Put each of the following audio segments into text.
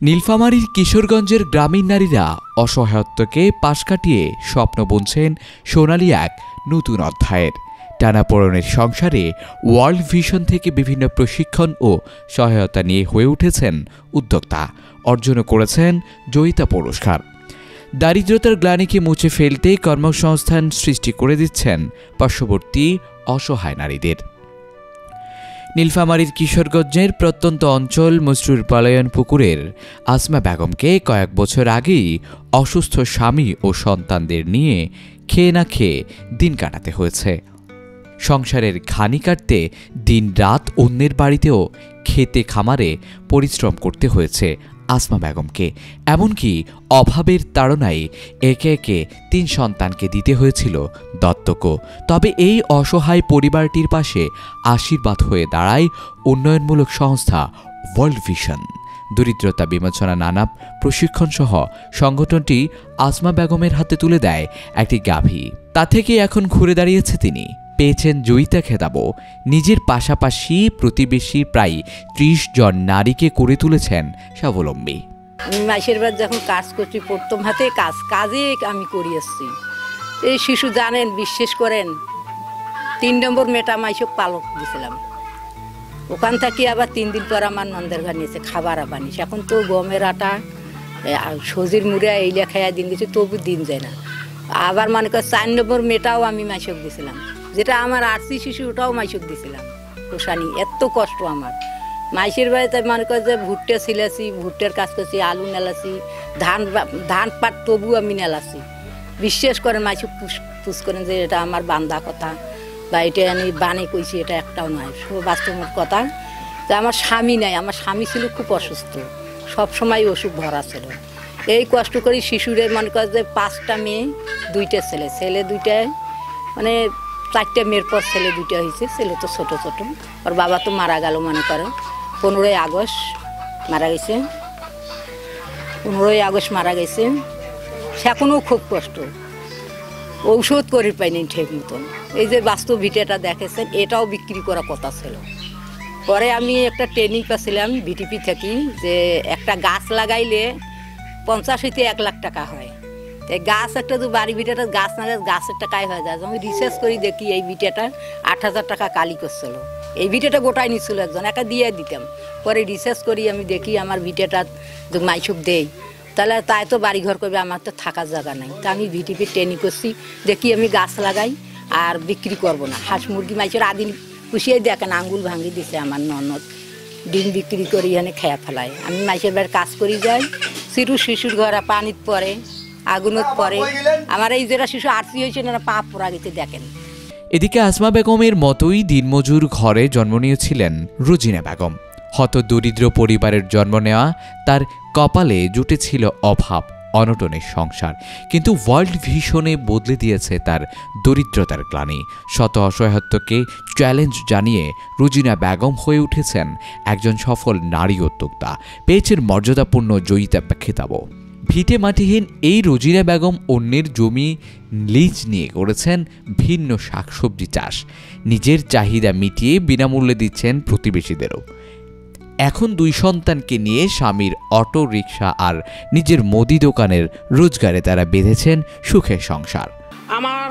নীলফামারীর কিশোরগঞ্জের গ্রামীণ নারীরা অসহায়ত্বকে পাশ কাটিয়ে স্বপ্ন বুনছেন সোনালী এক নতুন অধ্যায়ের। টানাপোড়েনের সংসারে ওয়ার্ল্ড ভিশন থেকে বিভিন্ন প্রশিক্ষণ ও সহায়তা নিয়ে হয়ে উঠেছেন উদ্যোক্তা, অর্জনও করেছেন জয়িতা পুরস্কার। দারিদ্রতার গ্লানিকে মুছে ফেলতে কর্মসংস্থান সৃষ্টি করে দিচ্ছেন পার্শ্ববর্তী অসহায় নারীদের। নীলফামারীর কিশোরগঞ্জের প্রত্যন্ত অঞ্চল মসরুর পালায়ন পুকুরের আসমা বেগমকে কয়েক বছর আগেই অসুস্থ স্বামী ও সন্তানদের নিয়ে খেয়ে না খেয়ে দিন কাটাতে হয়েছে। সংসারের ঘানি কাটতে দিন রাত অন্যের বাড়িতেও খেতে খামারে পরিশ্রম করতে হয়েছে আসমা বেগমকে। এমনকি অভাবের তাড়নায় একে একে ৩ সন্তানকে দিতে হয়েছিল দত্তকও। তবে এই অসহায় পরিবারটির পাশে আশীর্বাদ হয়ে দাঁড়ায় উন্নয়নমূলক সংস্থা ওয়ার্ল্ড ভিশন। দরিদ্রতা বিমোচনা নানা প্রশিক্ষণসহ সংগঠনটি আসমা বেগমের হাতে তুলে দেয় একটি গাভী। তা থেকে এখন ঘুরে দাঁড়িয়েছে তিনি, পেয়েছেন জয়িতা খেতাবও। নিজের পাশাপাশি প্রতিবেশী প্রায় ৩০ জন নারীকে করে তুলেছেন স্বাবলম্বী। আমি মাসের বার যখন কাজ করছি প্রথম হাতে কাজে আমি করি আসছি। এই শিশু জানেন, বিশ্বাস করেন, ৩ নম্বর মেটা মাইসব পালক দিয়েছিলাম। ওখান থেকে আবার ৩ দিন পর আমার নন্দের ঘর নিয়েছে খাবার বানিস। এখন তো গমের আটা সজির মুড়া এইলা খাইয়া দিন গেছে, তবু দিন যায় না। আবার মনে কর ৪ নম্বর মেটাও আমি মাইসক দিয়েছিলাম, যেটা আমার আরসি শিশু ওটাও মাইসক দিয়েছিলাম। পোষানি এত কষ্ট আমার মাইসের বাড়িতে মনে কর যে ভুট্টা ছিলাছি, ভুট্টার কাজ করছি, আলু নেলাছি, ধান পাট তবু আমি নেলাছি। বিশ্বাস করেন মাইসক পুষ করেন যে এটা আমার বান্দা কথা বা এটা আমি বানে কইছি, এটা একটাও নয়, বাস্তবের কথা। যে আমার স্বামী নাই, আমার স্বামী ছিল খুব অসুস্থ, সবসময় অসুখ ভরা ছিল। এই কষ্ট করি শিশুরে মনে কর যে 5টা মেয়ে 2টা ছেলে, ছেলে 2টায় মানে 4টে মেয়ের পর ছেলে 2টা হয়েছে। ছেলে তো ছোট ছোট, ওর বাবা তো মারা গেল মনে করো 15ই আগস্ট মারা গেছে। 15ই আগস্ট মারা গেছে। সেখনও খুব কষ্ট, ঔষধ করে পাইনি ঠিক মতন। এই যে বাস্তব ভিটাটা দেখেছেন, এটাও বিক্রি করা কথা ছিল। পরে আমি একটা ট্রেনিং পেয়েছিলাম বিটিপি থেকে, যে একটা গাছ লাগাইলে 50 থেকে 1 লাখ টাকা হয়। এই গাছ একটা তো বাড়ি ভিটাটা গাছ না গাছের টাকায় হয়ে যায়। আমি রিসার্চ করি দেখি এই ভিটাটা 8,000 টাকা কালি করছিল। এই ভিটাটা গোটাই নিচ্ছিল একজন, একা দিয়ে দিতাম। পরে রিসার্চ করি আমি দেখি আমার ভিটাটা যে মাইসুক দেই, তাহলে তাই তো বাড়ি ঘর করবে, আমার তো থাকার জায়গা নাই। তা আমি ভিটিপি ট্রেনিং করছি, দেখি আমি গাছ লাগাই আর বিক্রি করব না। হাঁস মুরগি মাইসের আদিন পুষিয়ে দেখেন আঙ্গুল ভাঙি দিছে আমার ননদ, ডিম বিক্রি করি এখানে খেয়া ফেলায়। আমি মাইসের বাড়ি কাজ করি যাই, শিশুর ঘরে পানিত পরে, আগুনত পরে। আমার এই যেটা শিশু আরসি হয়েছে না, পা পোড়া গেছে দেখেন। এদিকে আসমা বেগমের মতোই দিনমজুর ঘরে জন্ম নিয়েছিলেন রোজিনা বেগম। হত দরিদ্র পরিবারের জন্ম নেওয়া তার কপালে জুটেছিল অভাব অনটনের সংসার, কিন্তু ওয়ার্ল্ড ভিশনে বদলে দিয়েছে তার দরিদ্রতার গ্লানি। শত অসহায়ত্বকে চ্যালেঞ্জ জানিয়ে রোজিনা বেগম হয়ে উঠেছেন একজন সফল নারী উদ্যোক্তা, পেয়েছেন মর্যাদাপূর্ণ জয়িতা খেতাবও। ভিটে মাটিহীন এই রোজিনা বেগম অন্যের জমি লিজ নিয়ে করেছেন ভিন্ন শাকসবজি চাষ। নিজের চাহিদা মিটিয়ে বিনামূল্যে দিচ্ছেন প্রতিবেশীদেরও। এখন 2 সন্তানকে নিয়ে স্বামীর অটো রিক্সা আর নিজের মুদি দোকানের রোজগারে তারা বেঁধেছেন সুখের সংসার। আমার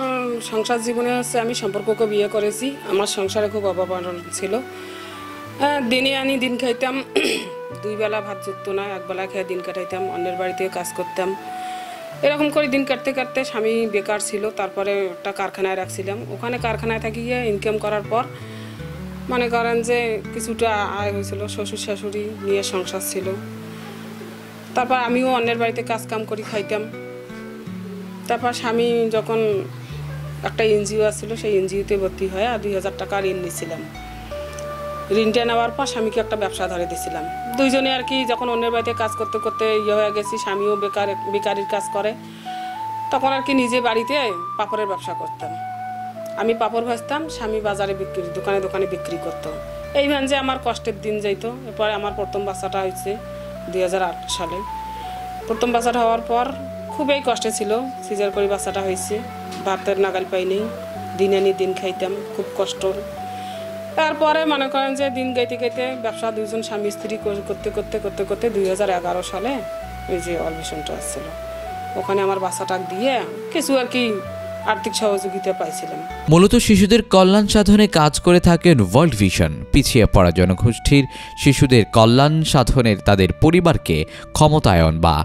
সংসার জীবনে হচ্ছে আমি সম্পর্ককে বিয়ে করেছি। আমার সংসারে খুব অভাব ছিল। দিনে আনি দিন খাইতাম, 2 বেলা ভাত জুটতো না, 1 বেলা খেয়ে দিন কাটাইতাম, অন্যের বাড়িতে কাজ করতাম। এরকম করে দিন কাটতে কাটতে স্বামী বেকার ছিল, তারপরে একটা কারখানায় রাখছিলাম। ওখানে কারখানায় থাকি গিয়ে ইনকাম করার পর মনে করেন যে কিছুটা আয় হয়েছিল, শ্বশুর শাশুড়ি নিয়ে সংসার ছিল। তারপর আমিও অন্যের বাড়িতে কাজ কাম করি খাইতাম। তারপর স্বামী যখন একটা এনজিও আসছিল, সেই এনজিওতে ভর্তি হয়ে 2,000 টাকা ঋণ নিয়েছিলাম। ঋণটা নেওয়ার পর স্বামীকে একটা ব্যবসা ধরে দিয়েছিলাম। 2 জনে আর কি যখন অন্যের বাড়িতে কাজ করতে করতে হয়ে গেছি, স্বামীও বেকারির কাজ করে, তখন আর কি নিজে বাড়িতে পাপড়ের ব্যবসা করতাম। আমি পাপড় ভাজতাম, স্বামী বাজারে দোকানে দোকানে বিক্রি করতো। এই যে আমার কষ্টের দিন যাইত। এরপরে আমার প্রথম বাচ্চাটা হয়েছে 2008 সালে। প্রথম বাচ্চাটা হওয়ার পর খুবই কষ্টে ছিল, সিজার করে বাচ্চাটা হয়েছে। ভাতের নাগাল পাই নেই, দিন আনি দিন খাইতাম, খুব কষ্ট। তারপরে মনে করেন যে দিন গাইতে গাইতে ব্যবসা দুজন স্বামী স্ত্রী করতে করতে করতে করতে 2011 সালে ওই যে অলভিশনটা আসছিল, ওখানে আমার বাচ্চাটাক দিয়ে কিছু আর কি আর্থিক সহযোগিতা পাইছিলাম। মূলত শিশুদের কল্যাণ সাধনে কাজ করে থাকেন ওয়ার্ল্ড ভিশন। পিছিয়ে পড়া জনগোষ্ঠীর শিশুদের কল্যাণ সাধনের তাদের পরিবারকে ক্ষমতায়ন বা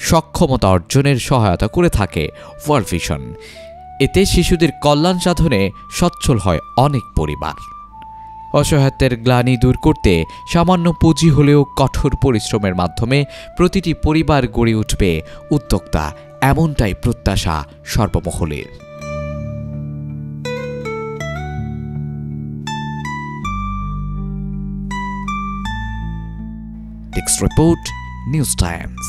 সক্ষমতা অর্জনের সহায়তা করে থাকে ওয়ার্ল্ড ভিশন। এতে শিশুদের কল্যাণ সাধনে সচ্ছল হয় অনেক পরিবার। অসহায়ত্বের গ্লানি দূর করতে সামান্য পুঁজি হলেও কঠোর পরিশ্রমের মাধ্যমে প্রতিটি পরিবার গড়ে উঠবে উদ্যোক্তা, এমনটাই প্রত্যাশা সর্বমহলের। Text report, News Times.